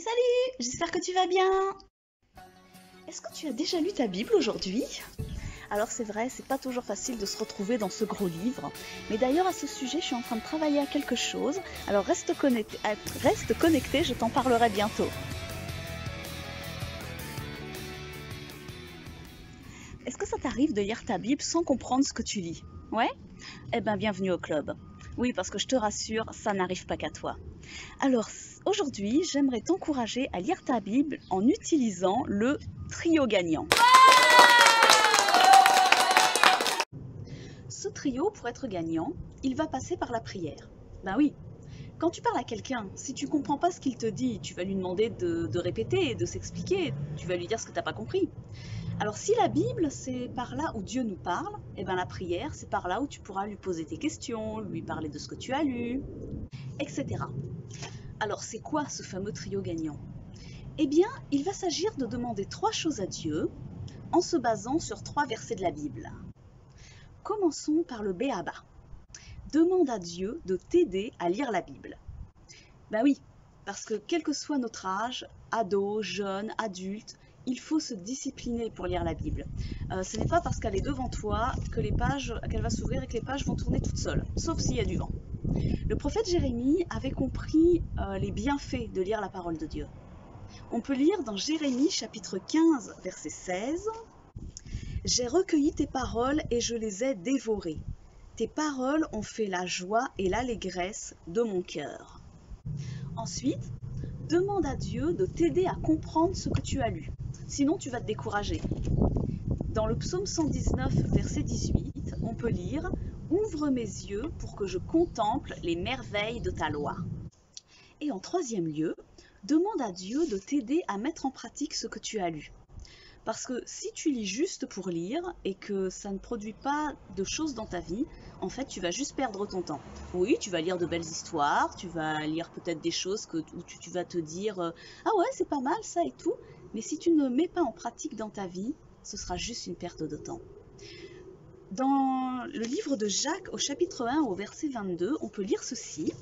Salut, j'espère que tu vas bien. Est-ce que tu as déjà lu ta Bible aujourd'hui? Alors c'est vrai, c'est pas toujours facile de se retrouver dans ce gros livre, mais d'ailleurs à ce sujet, je suis en train de travailler à quelque chose, alors reste connecté, je t'en parlerai bientôt. Est-ce que ça t'arrive de lire ta Bible sans comprendre ce que tu lis? Ouais? Eh ben bienvenue au club. Oui, parce que je te rassure, ça n'arrive pas qu'à toi. Alors, aujourd'hui, j'aimerais t'encourager à lire ta Bible en utilisant le trio gagnant. Ce trio, pour être gagnant, il va passer par la prière. Ben oui, quand tu parles à quelqu'un, si tu ne comprends pas ce qu'il te dit, tu vas lui demander de répéter et de s'expliquer, tu vas lui dire ce que tu n'as pas compris. Alors si la Bible, c'est par là où Dieu nous parle, et bien la prière, c'est par là où tu pourras lui poser tes questions, lui parler de ce que tu as lu, etc. Alors c'est quoi ce fameux trio gagnant? Eh bien, il va s'agir de demander 3 choses à Dieu en se basant sur 3 versets de la Bible. Commençons par le B.A.B.A. Demande à Dieu de t'aider à lire la Bible. Ben oui, parce que quel que soit notre âge, ado, jeune, adulte, il faut se discipliner pour lire la Bible. Ce n'est pas parce qu'elle est devant toi qu'elle va s'ouvrir et que les pages vont tourner toutes seules, sauf s'il y a du vent. Le prophète Jérémie avait compris les bienfaits de lire la parole de Dieu. On peut lire dans Jérémie chapitre 15, verset 16 « J'ai recueilli tes paroles et je les ai dévorées. Tes paroles ont fait la joie et l'allégresse de mon cœur. » Ensuite, demande à Dieu de t'aider à comprendre ce que tu as lu. Sinon, tu vas te décourager. Dans le psaume 119, verset 18, on peut lire « Ouvre mes yeux pour que je contemple les merveilles de ta loi. » Et en troisième lieu, demande à Dieu de t'aider à mettre en pratique ce que tu as lu. Parce que si tu lis juste pour lire et que ça ne produit pas de choses dans ta vie, en fait, tu vas juste perdre ton temps. Oui, tu vas lire de belles histoires, tu vas lire peut-être des choses où tu vas te dire « Ah ouais, c'est pas mal ça et tout », mais si tu ne mets pas en pratique dans ta vie, ce sera juste une perte de temps. Dans le livre de Jacques, au chapitre 1, au verset 22, on peut lire ceci.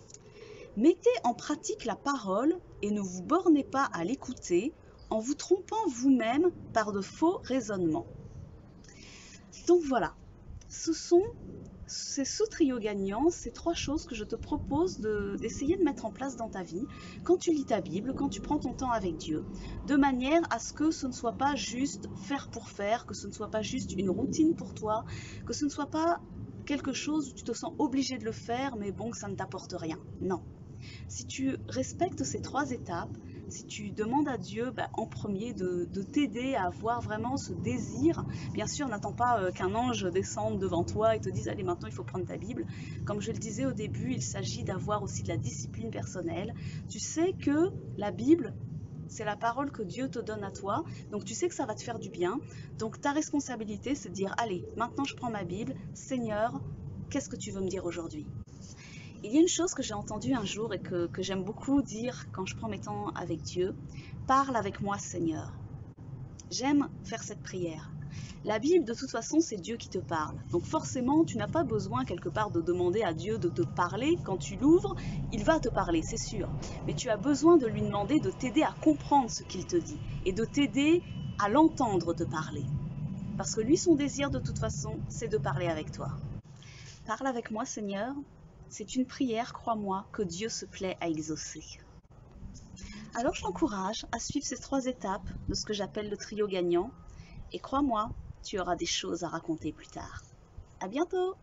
« Mettez en pratique la parole et ne vous bornez pas à l'écouter en vous trompant vous-même par de faux raisonnements. » Donc voilà, c'est ce trio gagnant, ces 3 choses que je te propose d'essayer de mettre en place dans ta vie quand tu lis ta Bible, quand tu prends ton temps avec Dieu, de manière à ce que ce ne soit pas juste faire pour faire, que ce ne soit pas juste une routine pour toi, que ce ne soit pas quelque chose où tu te sens obligé de le faire, mais bon, que ça ne t'apporte rien. Non. Si tu respectes ces 3 étapes, si tu demandes à Dieu en premier de t'aider à avoir vraiment ce désir, bien sûr n'attends pas qu'un ange descende devant toi et te dise allez maintenant il faut prendre ta Bible. Comme je le disais au début, il s'agit d'avoir aussi de la discipline personnelle. Tu sais que la Bible, c'est la parole que Dieu te donne à toi, donc tu sais que ça va te faire du bien. Donc ta responsabilité c'est de dire allez maintenant je prends ma Bible, Seigneur, qu'est-ce que tu veux me dire aujourd'hui ? Il y a une chose que j'ai entendue un jour et que j'aime beaucoup dire quand je prends mes temps avec Dieu. Parle avec moi, Seigneur. J'aime faire cette prière. La Bible, de toute façon, c'est Dieu qui te parle. Donc forcément, tu n'as pas besoin quelque part de demander à Dieu de te parler. Quand tu l'ouvres, il va te parler, c'est sûr. Mais tu as besoin de lui demander de t'aider à comprendre ce qu'il te dit et de t'aider à l'entendre te parler. Parce que lui, son désir, de toute façon, c'est de parler avec toi. Parle avec moi, Seigneur. C'est une prière, crois-moi, que Dieu se plaît à exaucer. Alors je t'encourage à suivre ces 3 étapes de ce que j'appelle le trio gagnant. Et crois-moi, tu auras des choses à raconter plus tard. À bientôt!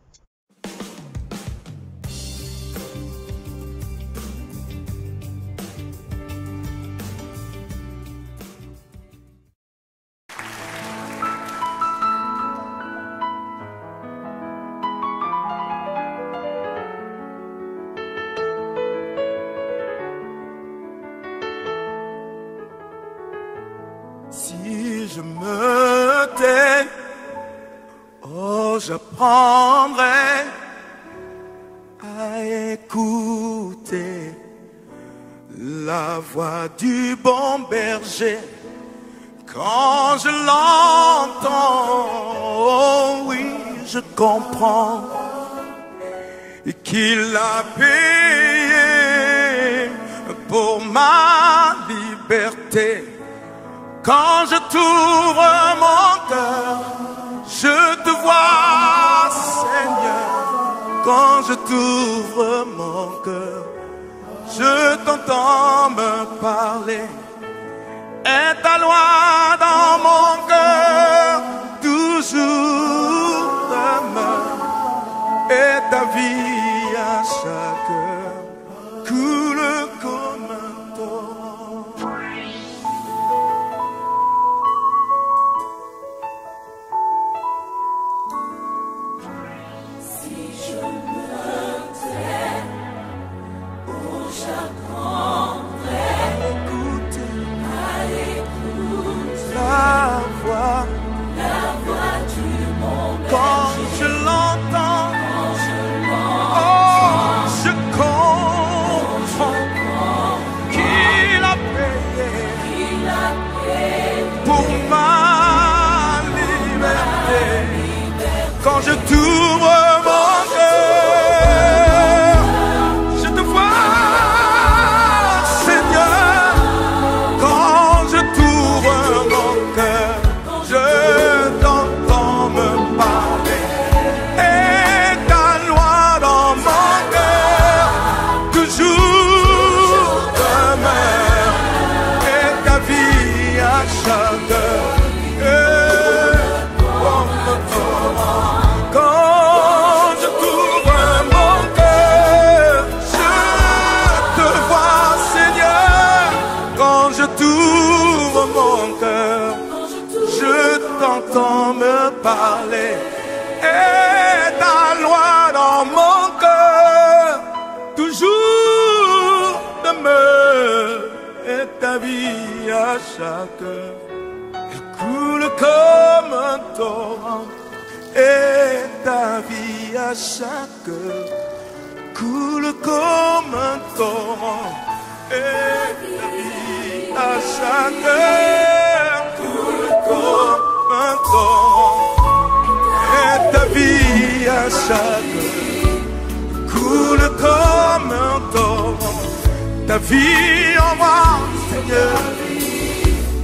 Si je me tais, oh, j'apprendrai à écouter la voix du bon berger. Quand je l'entends, oh oui, je comprends qu'il a payé pour ma liberté. Quand je t'ouvre mon cœur, je te vois, Seigneur. Quand je t'ouvre mon cœur, je t'entends me parler. Et ta loi dans mon cœur toujours demeure. Et ta vie à chaque heure coule comme un torrent. Si je me tais, où j'apprendrai à écouter la voix du monde. Quand je l'entends, je comprends qu'il a payé pour ma liberté. Quand je t'ouvre mon cœur, je te vois, Seigneur. Quand je t'ouvre mon cœur, je t'entends me parler. Et ta loi dans mon cœur toujours demeure. Et ta vie à chaque heure. Quand je t'ouvre mon cœur, je te vois, Seigneur. Quand je t'ouvre mon cœur, je t'entends me parler. Et ta loi dans mon cœur toujours demeure. Et ta vie à chaque heure coule comme un torrent. Et ta vie à chaque heure coule comme un torrent. Et ta vie à chaque heure coule comme un torrent. Et ta vie à chaque heure coule comme un torrent. Ta vie en moi, Seigneur.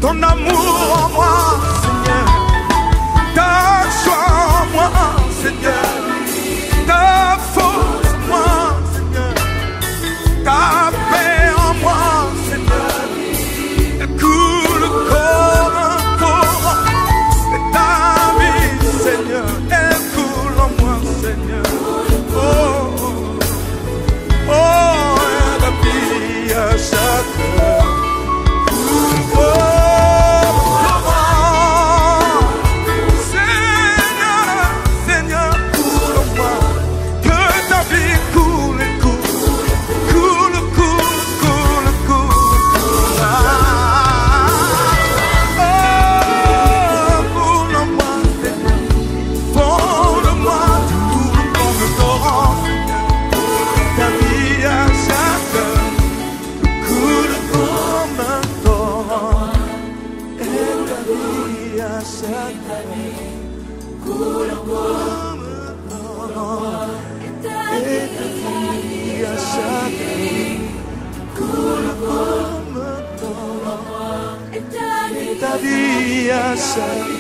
Ton amour en moi, Seigneur. Ta joie en moi, Seigneur. Ta force en moi, Seigneur. Ta paix en moi, Seigneur. Elle coule comme un torrent. Et ta vie, Seigneur, elle coule en moi, Seigneur. Oh, oh, oh, et la vie à chaque heure. Oh, ta vie à chaque